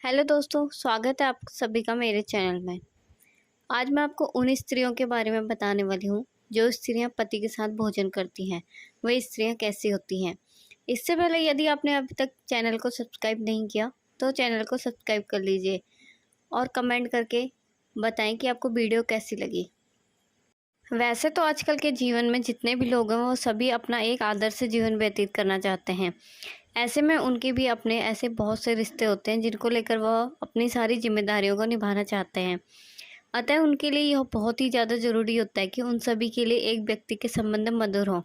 Hello दोस्तों, स्वागत है आप सभी का मेरे चैनल में। आज मैं आपको उन स्त्रियों के बारे में बताने वाली हूँ जो स्त्रियाँ पति के साथ भोजन करती हैं। वह स्त्रियाँ कैसी होती हैं। इससे पहले यदि आपने अभी तक चैनल को सब्सक्राइब नहीं किया तो चैनल को सब्सक्राइब कर लीजिए और कमेंट करके बताएं कि आपको वीडियो कैसी लगी। वैसे तो आजकल के जीवन में जितने भी लोग हैं वो सभी अपना एक आदर्श जीवन व्यतीत करना चाहते हैं। ऐसे में उनके भी अपने ऐसे बहुत से रिश्ते होते हैं जिनको लेकर वह अपनी सारी जिम्मेदारियों को निभाना चाहते हैं। अतः उनके लिए यह बहुत ही ज़्यादा ज़रूरी होता है कि उन सभी के लिए एक व्यक्ति के संबंध मधुर हों।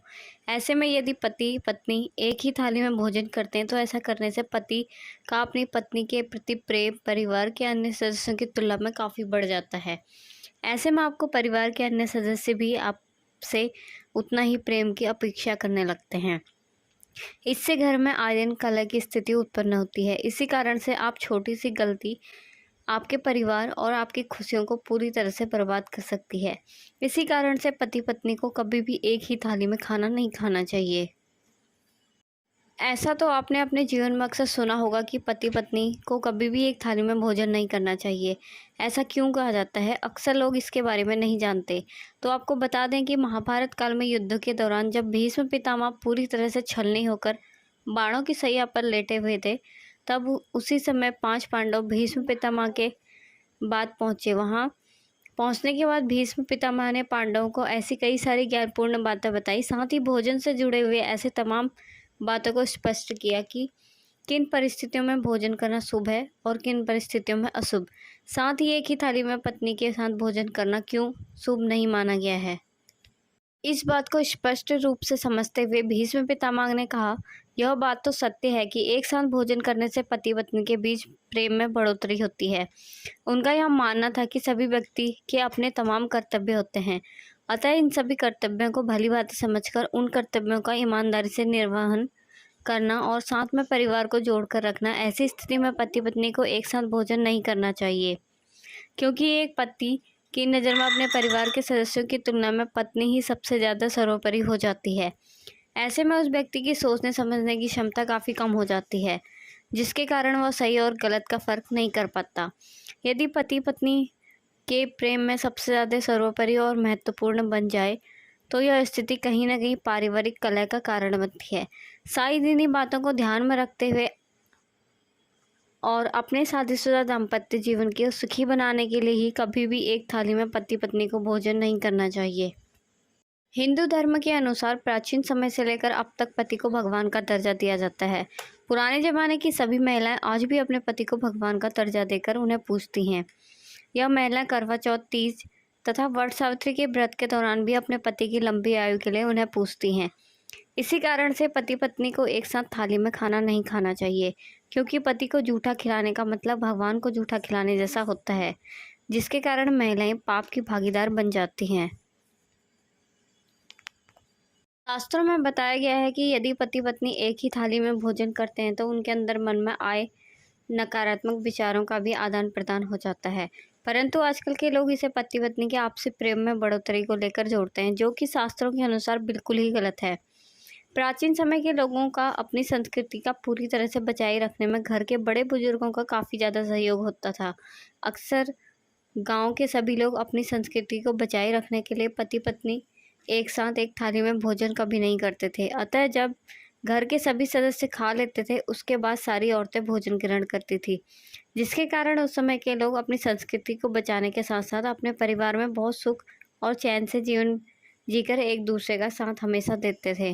ऐसे में यदि पति पत्नी एक ही थाली में भोजन करते हैं तो ऐसा करने से पति का अपनी पत्नी के प्रति प्रेम परिवार के अन्य सदस्यों की तुलना में काफ़ी बढ़ जाता है। ऐसे में आपको परिवार के अन्य सदस्य भी आपसे उतना ही प्रेम की अपेक्षा करने लगते हैं। इससे घर में आए दिन कलह की स्थिति उत्पन्न होती है। इसी कारण से आप छोटी सी गलती आपके परिवार और आपकी खुशियों को पूरी तरह से बर्बाद कर सकती है। इसी कारण से पति पत्नी को कभी भी एक ही थाली में खाना नहीं खाना चाहिए। ऐसा तो आपने अपने जीवन में अक्सर सुना होगा कि पति पत्नी को कभी भी एक थाली में भोजन नहीं करना चाहिए। ऐसा क्यों कहा जाता है, अक्सर लोग इसके बारे में नहीं जानते। तो आपको बता दें कि महाभारत काल में युद्ध के दौरान जब भीष्म पितामह पूरी तरह से छलनी होकर बाणों की सैया पर लेटे हुए थे, तब उसी समय 5 पांडव भीष्म पितामह के बाद पहुँचे। वहाँ पहुँचने के बाद भीष्म पितामह ने पांडवों को ऐसी कई सारी ज्ञानपूर्ण बातें बताई, साथ ही भोजन से जुड़े हुए ऐसे तमाम बातों को स्पष्ट किया कि किन परिस्थितियों में भोजन करना शुभ है और किन परिस्थितियों में अशुभ। साथ ही एक ही थाली में पत्नी के साथ भोजन करना क्यों शुभ नहीं माना गया है। इस बात को स्पष्ट रूप से समझते हुए भीष्म पितामह ने कहा, यह बात तो सत्य है कि एक साथ भोजन करने से पति पत्नी के बीच प्रेम में बढ़ोतरी होती है। उनका यह मानना था कि सभी व्यक्ति के अपने तमाम कर्तव्य होते हैं, अतः इन सभी कर्तव्यों को भली भांति समझकर उन कर्तव्यों का ईमानदारी से निर्वहन करना और साथ में परिवार को जोड़कर रखना। ऐसी स्थिति में पति पत्नी को एक साथ भोजन नहीं करना चाहिए, क्योंकि एक पति की नज़र में अपने परिवार के सदस्यों की तुलना में पत्नी ही सबसे ज़्यादा सर्वोपरि हो जाती है। ऐसे में उस व्यक्ति की सोचने समझने की क्षमता काफ़ी कम हो जाती है, जिसके कारण वह सही और गलत का फ़र्क नहीं कर पाता। यदि पति पत्नी के प्रेम में सबसे ज़्यादा सर्वोपरि और महत्वपूर्ण बन जाए तो यह स्थिति कहीं न कहीं पारिवारिक कलह का कारण बनती है। सारी इन्हीं बातों को ध्यान में रखते हुए और अपने शादीशुदा दाम्पत्य जीवन को सुखी बनाने के लिए ही कभी भी एक थाली में पति पत्नी को भोजन नहीं करना चाहिए। हिंदू धर्म के अनुसार प्राचीन समय से लेकर अब तक पति को भगवान का दर्जा दिया जाता है। पुराने ज़माने की सभी महिलाएं आज भी अपने पति को भगवान का दर्जा देकर उन्हें पूजती हैं। यह महिलाएं करवा चौथ, तीज तथा वट सावित्री के व्रत के दौरान भी अपने पति की लंबी आयु के लिए उन्हें पूजती हैं। इसी कारण से पति पत्नी को एक साथ थाली में खाना नहीं खाना चाहिए, क्योंकि पति को जूठा खिलाने का मतलब भगवान को जूठा खिलाने जैसा होता है, जिसके कारण महिलाएं पाप की भागीदार बन जाती हैं। शास्त्रों में बताया गया है कि यदि पति पत्नी एक ही थाली में भोजन करते हैं तो उनके अंदर मन में आए नकारात्मक विचारों का भी आदान प्रदान हो जाता है। परंतु आजकल के लोग इसे पति पत्नी के आपसी प्रेम में बढ़ोतरी को लेकर जोड़ते हैं, जो कि शास्त्रों के अनुसार बिल्कुल ही गलत है। प्राचीन समय के लोगों का अपनी संस्कृति का पूरी तरह से बचाए रखने में घर के बड़े बुजुर्गों का काफ़ी ज़्यादा सहयोग होता था। अक्सर गांव के सभी लोग अपनी संस्कृति को बचाए रखने के लिए पति पत्नी एक साथ एक थाली में भोजन कभी नहीं करते थे। अतः जब घर के सभी सदस्य खा लेते थे उसके बाद सारी औरतें भोजन ग्रहण करती थी, जिसके कारण उस समय के लोग अपनी संस्कृति को बचाने के साथ साथ अपने परिवार में बहुत सुख और चैन से जीवन जीकर एक दूसरे का साथ हमेशा देते थे।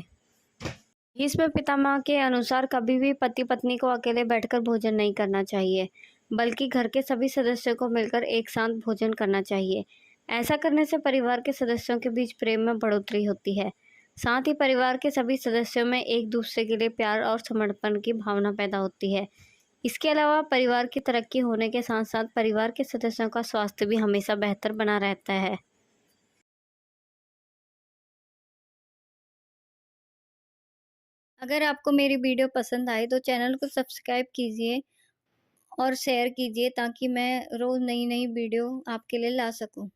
भीष्म पितामह के अनुसार कभी भी पति पत्नी को अकेले बैठकर भोजन नहीं करना चाहिए, बल्कि घर के सभी सदस्यों को मिलकर एक साथ भोजन करना चाहिए। ऐसा करने से परिवार के सदस्यों के बीच प्रेम में बढ़ोतरी होती है। साथ ही परिवार के सभी सदस्यों में एक दूसरे के लिए प्यार और समर्पण की भावना पैदा होती है। इसके अलावा परिवार की तरक्की होने के साथ साथ परिवार के सदस्यों का स्वास्थ्य भी हमेशा बेहतर बना रहता है। अगर आपको मेरी वीडियो पसंद आए तो चैनल को सब्सक्राइब कीजिए और शेयर कीजिए ताकि मैं रोज़ नई नई वीडियो आपके लिए ला सकूं।